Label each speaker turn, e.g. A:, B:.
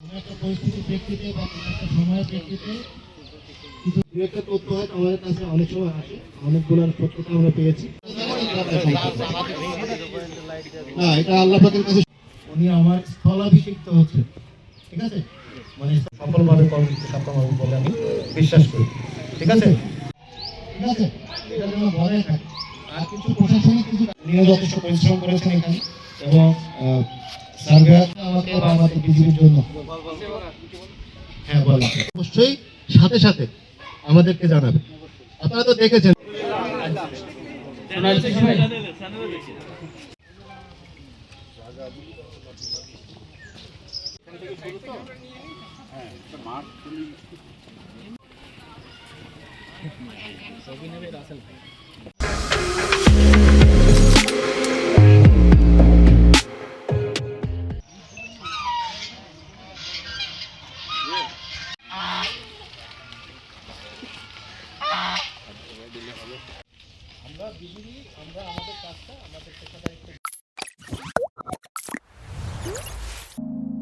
A: একটা পরিস্থিতির প্রেক্ষিতে বা একটা সময়ের প্রেক্ষিতে কিছু দু একটা তথ্য হয়তো আমাদের কাছে অনেক সময় আসে, অনেকগুলো সত্যতা আমরা পেয়েছি। না, এটা আল্লাহ পাকের কাছে উনি আমার স্থলাভিষিক্ত হচ্ছে, ঠিক আছে, মানে সফলভাবে কর্মযুক্ত সক্ষম হবে বলে আমি বিশ্বাস করি, ঠিক আছে, ঠিক আছে, এটা যেন বজায় থাকে। আর কিছু প্রশাসনিক কিছু উনিও যথেষ্ট পরিশ্রম করেছেন এখানে, এবং সার্ভেয়ার আমাকে বা আমাদের বিজিবির জন্য হ্যাঁ বলেন, অবশ্যই সাথে সাথে আমাদেরকে জানাবে। আপনারা তো দেখেছেন আমরা বিজিবি, আমরা আমাদের কাজটা আমাদের পেশাদারিত্ব